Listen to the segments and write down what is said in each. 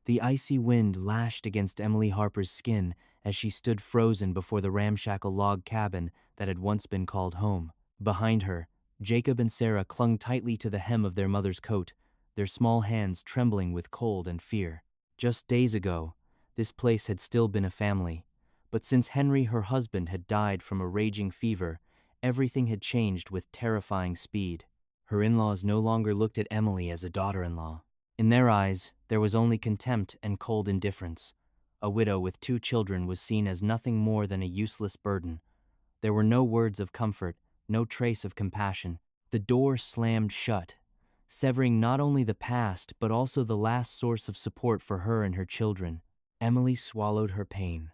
The icy wind lashed against Emily Harper's skin as she stood frozen before the ramshackle log cabin that had once been called home. Behind her, Jacob and Sarah clung tightly to the hem of their mother's coat, their small hands trembling with cold and fear. Just days ago, this place had still been a family, but since Henry, her husband, had died from a raging fever, everything had changed with terrifying speed. Her in-laws no longer looked at Emily as a daughter-in-law. In their eyes, there was only contempt and cold indifference. A widow with 2 children was seen as nothing more than a useless burden. There were no words of comfort, no trace of compassion. The door slammed shut, severing not only the past but also the last source of support for her and her children. Emily swallowed her pain.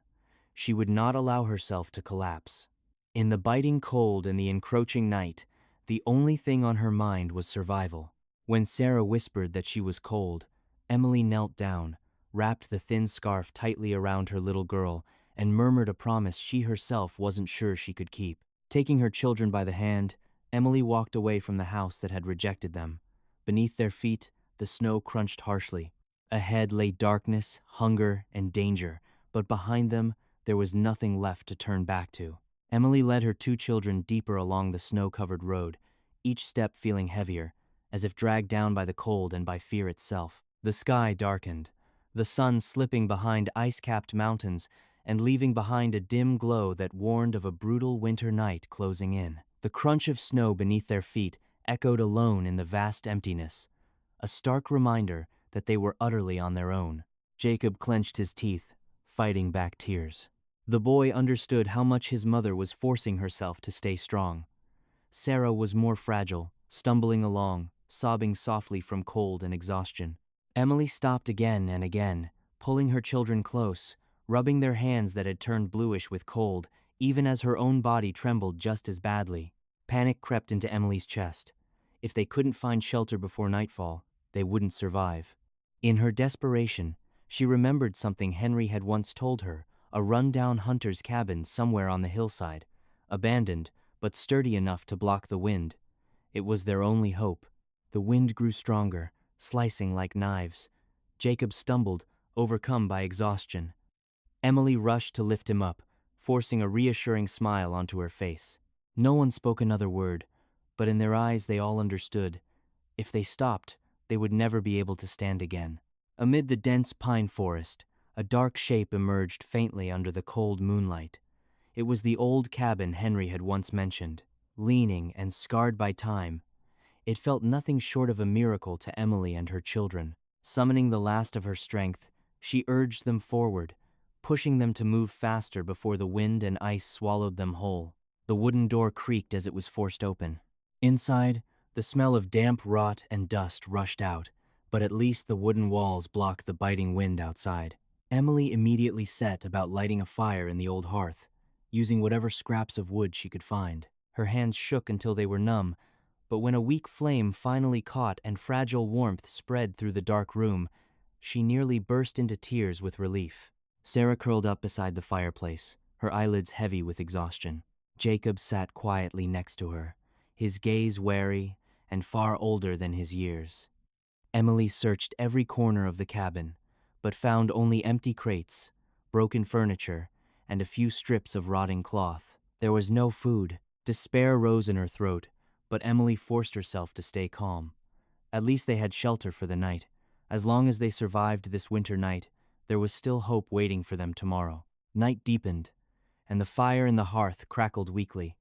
She would not allow herself to collapse. In the biting cold and the encroaching night, the only thing on her mind was survival. When Sarah whispered that she was cold, Emily knelt down, wrapped the thin scarf tightly around her little girl, and murmured a promise she herself wasn't sure she could keep. Taking her children by the hand, Emily walked away from the house that had rejected them. Beneath their feet, the snow crunched harshly. Ahead lay darkness, hunger, and danger, but behind them, there was nothing left to turn back to. Emily led her 2 children deeper along the snow-covered road, each step feeling heavier, as if dragged down by the cold and by fear itself. The sky darkened, the sun slipping behind ice-capped mountains and leaving behind a dim glow that warned of a brutal winter night closing in. The crunch of snow beneath their feet echoed alone in the vast emptiness, a stark reminder that they were utterly on their own. Jacob clenched his teeth, fighting back tears. The boy understood how much his mother was forcing herself to stay strong. Sarah was more fragile, stumbling along, sobbing softly from cold and exhaustion. Emily stopped again and again, pulling her children close, rubbing their hands that had turned bluish with cold, even as her own body trembled just as badly. Panic crept into Emily's chest. If they couldn't find shelter before nightfall, they wouldn't survive. In her desperation, she remembered something Henry had once told her, a run-down hunter's cabin somewhere on the hillside, abandoned, but sturdy enough to block the wind. It was their only hope. The wind grew stronger, slicing like knives. Jacob stumbled, overcome by exhaustion. Emily rushed to lift him up, forcing a reassuring smile onto her face. No one spoke another word, but in their eyes they all understood. If they stopped, they would never be able to stand again. Amid the dense pine forest, a dark shape emerged faintly under the cold moonlight. It was the old cabin Henry had once mentioned. Leaning and scarred by time, it felt nothing short of a miracle to Emily and her children. Summoning the last of her strength, she urged them forward, pushing them to move faster before the wind and ice swallowed them whole. The wooden door creaked as it was forced open. Inside, the smell of damp rot and dust rushed out, but at least the wooden walls blocked the biting wind outside. Emily immediately set about lighting a fire in the old hearth, using whatever scraps of wood she could find. Her hands shook until they were numb, but when a weak flame finally caught and fragile warmth spread through the dark room, she nearly burst into tears with relief. Sarah curled up beside the fireplace, her eyelids heavy with exhaustion. Jacob sat quietly next to her, his gaze wary and far older than his years. Emily searched every corner of the cabin, but found only empty crates, broken furniture, and a few strips of rotting cloth. There was no food. Despair rose in her throat, but Emily forced herself to stay calm. At least they had shelter for the night. As long as they survived this winter night, there was still hope waiting for them tomorrow. Night deepened, and the fire in the hearth crackled weakly,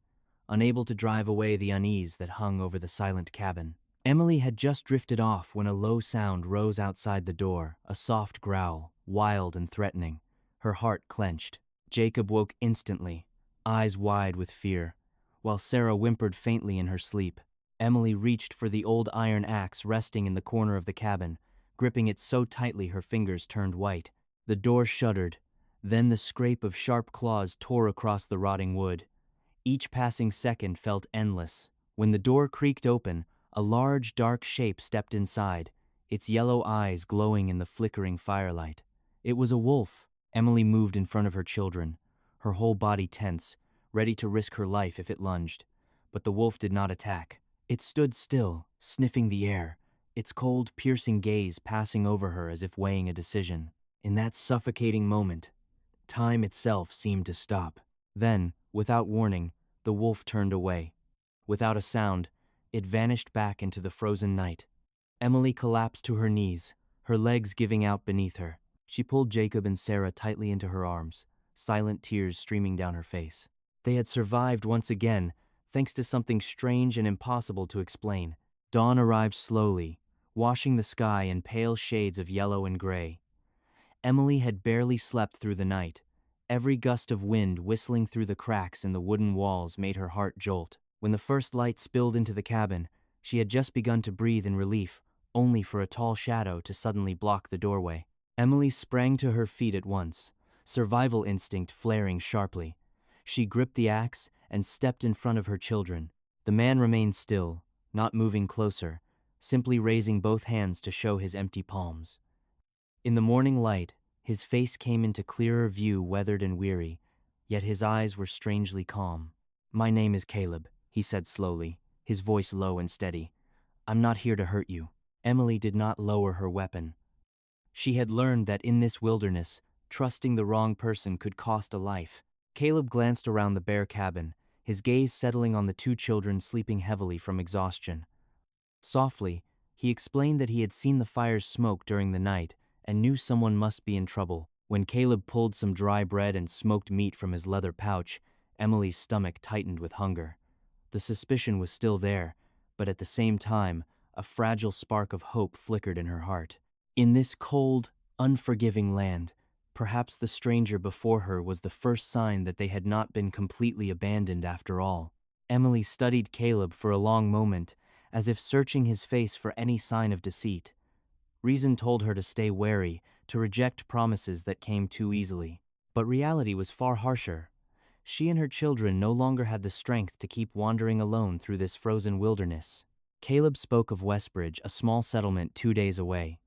unable to drive away the unease that hung over the silent cabin. Emily had just drifted off when a low sound rose outside the door, a soft growl, wild and threatening. Her heart clenched. Jacob woke instantly, eyes wide with fear, while Sarah whimpered faintly in her sleep. Emily reached for the old iron axe resting in the corner of the cabin, gripping it so tightly her fingers turned white. The door shuddered, then the scrape of sharp claws tore across the rotting wood. Each passing second felt endless. When the door creaked open, a large, dark shape stepped inside, its yellow eyes glowing in the flickering firelight. It was a wolf. Emily moved in front of her children, her whole body tense, ready to risk her life if it lunged. But the wolf did not attack. It stood still, sniffing the air, its cold, piercing gaze passing over her as if weighing a decision. In that suffocating moment, time itself seemed to stop. Then, without warning, the wolf turned away. Without a sound, it vanished back into the frozen night. Emily collapsed to her knees, her legs giving out beneath her. She pulled Jacob and Sarah tightly into her arms, silent tears streaming down her face. They had survived once again, thanks to something strange and impossible to explain. Dawn arrived slowly, washing the sky in pale shades of yellow and gray. Emily had barely slept through the night. Every gust of wind whistling through the cracks in the wooden walls made her heart jolt. When the first light spilled into the cabin, she had just begun to breathe in relief, only for a tall shadow to suddenly block the doorway. Emily sprang to her feet at once, survival instinct flaring sharply. She gripped the axe and stepped in front of her children. The man remained still, not moving closer, simply raising both hands to show his empty palms. In the morning light, his face came into clearer view, weathered and weary, yet his eyes were strangely calm. "My name is Caleb," he said slowly, his voice low and steady. "I'm not here to hurt you." Emily did not lower her weapon. She had learned that in this wilderness, trusting the wrong person could cost a life. Caleb glanced around the bare cabin, his gaze settling on the two children sleeping heavily from exhaustion. Softly, he explained that he had seen the fire's smoke during the night and knew someone must be in trouble. When Caleb pulled some dry bread and smoked meat from his leather pouch, Emily's stomach tightened with hunger. The suspicion was still there, but at the same time, a fragile spark of hope flickered in her heart. In this cold, unforgiving land, perhaps the stranger before her was the first sign that they had not been completely abandoned after all. Emily studied Caleb for a long moment, as if searching his face for any sign of deceit. Reason told her to stay wary, to reject promises that came too easily. But reality was far harsher. She and her children no longer had the strength to keep wandering alone through this frozen wilderness. Caleb spoke of Westbridge, a small settlement 2 days away.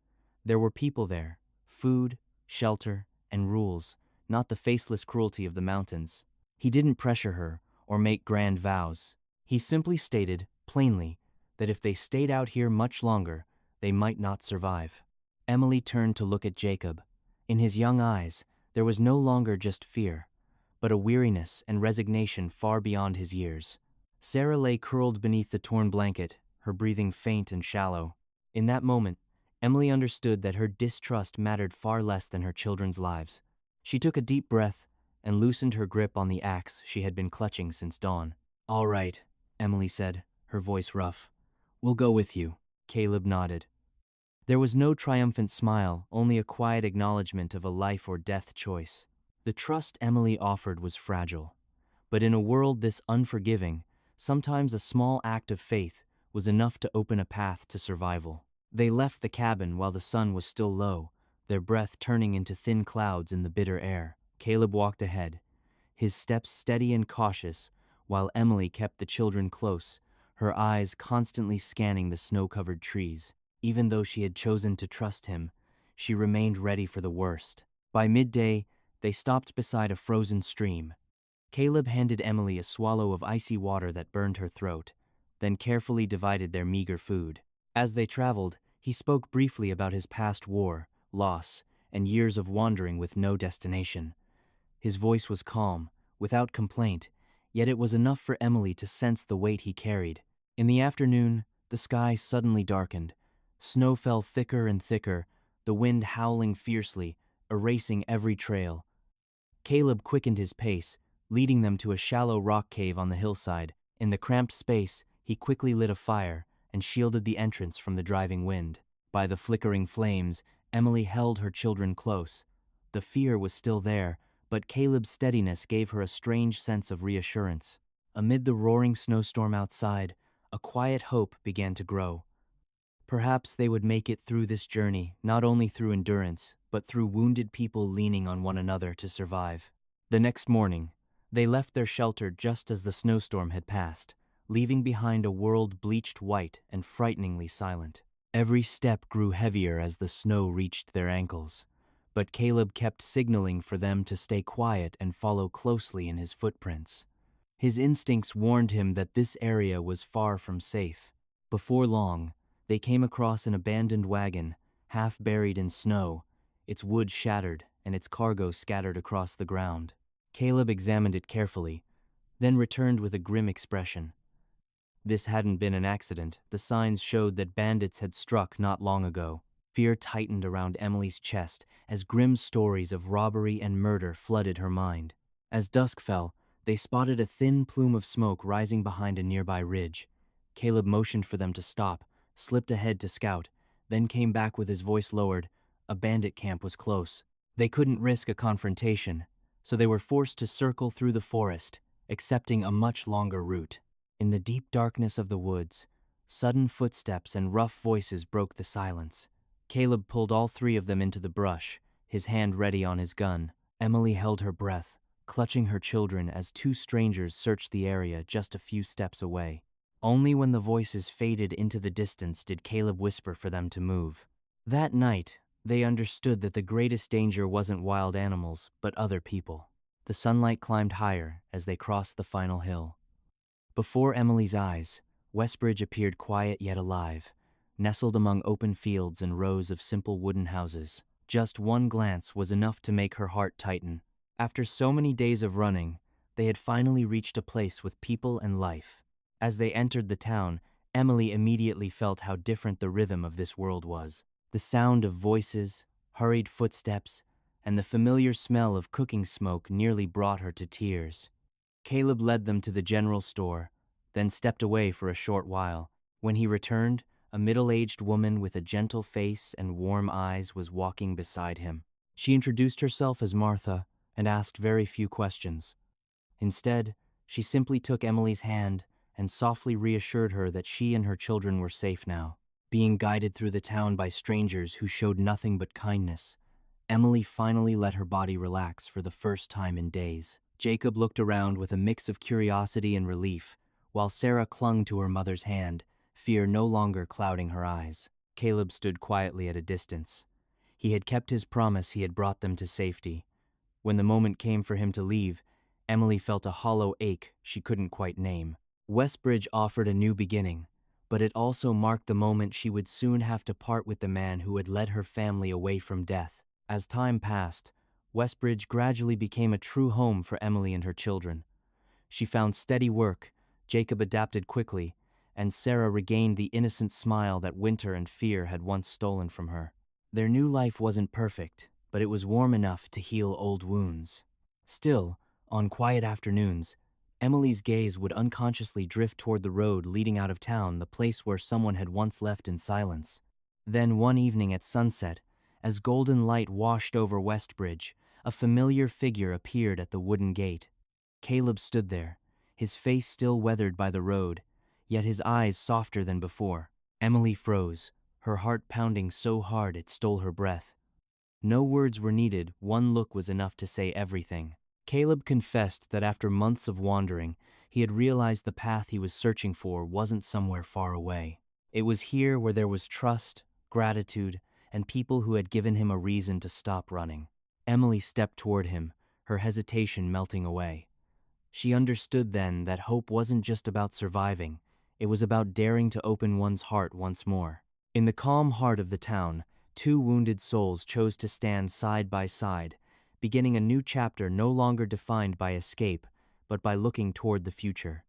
There were people there, food, shelter, and rules, not the faceless cruelty of the mountains. He didn't pressure her or make grand vows. He simply stated, plainly, that if they stayed out here much longer, they might not survive. Emily turned to look at Jacob. In his young eyes, there was no longer just fear, but a weariness and resignation far beyond his years. Sarah lay curled beneath the torn blanket, her breathing faint and shallow. In that moment, Emily understood that her distrust mattered far less than her children's lives. She took a deep breath and loosened her grip on the axe she had been clutching since dawn. "All right," Emily said, her voice rough. "We'll go with you." Caleb nodded. There was no triumphant smile, only a quiet acknowledgement of a life or death choice. The trust Emily offered was fragile, but in a world this unforgiving, sometimes a small act of faith was enough to open a path to survival. They left the cabin while the sun was still low, their breath turning into thin clouds in the bitter air. Caleb walked ahead, his steps steady and cautious, while Emily kept the children close, her eyes constantly scanning the snow-covered trees. Even though she had chosen to trust him, she remained ready for the worst. By midday, they stopped beside a frozen stream. Caleb handed Emily a swallow of icy water that burned her throat, then carefully divided their meager food. As they traveled, he spoke briefly about his past war, loss, and years of wandering with no destination. His voice was calm, without complaint, yet it was enough for Emily to sense the weight he carried. In the afternoon, the sky suddenly darkened. Snow fell thicker and thicker, the wind howling fiercely, erasing every trail. Caleb quickened his pace, leading them to a shallow rock cave on the hillside. In the cramped space, he quickly lit a fire and shielded the entrance from the driving wind. By the flickering flames, Emily held her children close. The fear was still there, but Caleb's steadiness gave her a strange sense of reassurance. Amid the roaring snowstorm outside, a quiet hope began to grow. Perhaps they would make it through this journey, not only through endurance, but through wounded people leaning on one another to survive. The next morning, they left their shelter just as the snowstorm had passed, leaving behind a world bleached white and frighteningly silent. Every step grew heavier as the snow reached their ankles, but Caleb kept signaling for them to stay quiet and follow closely in his footprints. His instincts warned him that this area was far from safe. Before long, They came across an abandoned wagon, half buried in snow, its wood shattered and its cargo scattered across the ground. Caleb examined it carefully, then returned with a grim expression. This hadn't been an accident. The signs showed that bandits had struck not long ago. Fear tightened around Emily's chest as grim stories of robbery and murder flooded her mind. As dusk fell, they spotted a thin plume of smoke rising behind a nearby ridge. Caleb motioned for them to stop, slipped ahead to scout, then came back with his voice lowered. A bandit camp was close. They couldn't risk a confrontation, so they were forced to circle through the forest, accepting a much longer route. In the deep darkness of the woods, sudden footsteps and rough voices broke the silence. Caleb pulled all three of them into the brush, his hand ready on his gun. Emily held her breath, clutching her children as two strangers searched the area just a few steps away. Only when the voices faded into the distance did Caleb whisper for them to move. That night, they understood that the greatest danger wasn't wild animals, but other people. The sunlight climbed higher as they crossed the final hill. Before Emily's eyes, Westbridge appeared quiet yet alive, nestled among open fields and rows of simple wooden houses. Just one glance was enough to make her heart tighten. After so many days of running, they had finally reached a place with people and life. As they entered the town, Emily immediately felt how different the rhythm of this world was. The sound of voices, hurried footsteps, and the familiar smell of cooking smoke nearly brought her to tears. Caleb led them to the general store, then stepped away for a short while. When he returned, a middle-aged woman with a gentle face and warm eyes was walking beside him. She introduced herself as Martha and asked very few questions. Instead, she simply took Emily's hand and softly reassured her that she and her children were safe now. Being guided through the town by strangers who showed nothing but kindness, Emily finally let her body relax for the first time in days. Jacob looked around with a mix of curiosity and relief, while Sarah clung to her mother's hand, fear no longer clouding her eyes. Caleb stood quietly at a distance. He had kept his promise. He had brought them to safety. When the moment came for him to leave, Emily felt a hollow ache she couldn't quite name. Westbridge offered a new beginning, but it also marked the moment she would soon have to part with the man who had led her family away from death. As time passed, Westbridge gradually became a true home for Emily and her children. She found steady work, Jacob adapted quickly, and Sarah regained the innocent smile that winter and fear had once stolen from her. Their new life wasn't perfect, but it was warm enough to heal old wounds. Still, on quiet afternoons, Emily's gaze would unconsciously drift toward the road leading out of town, the place where someone had once left in silence. Then one evening at sunset, as golden light washed over Westbridge, a familiar figure appeared at the wooden gate. Caleb stood there, his face still weathered by the road, yet his eyes softer than before. Emily froze, her heart pounding so hard it stole her breath. No words were needed, one look was enough to say everything. Caleb confessed that after months of wandering, he had realized the path he was searching for wasn't somewhere far away. It was here where there was trust, gratitude, and people who had given him a reason to stop running. Emily stepped toward him, her hesitation melting away. She understood then that hope wasn't just about surviving, it was about daring to open one's heart once more. In the calm heart of the town, two wounded souls chose to stand side by side, beginning a new chapter no longer defined by escape, but by looking toward the future.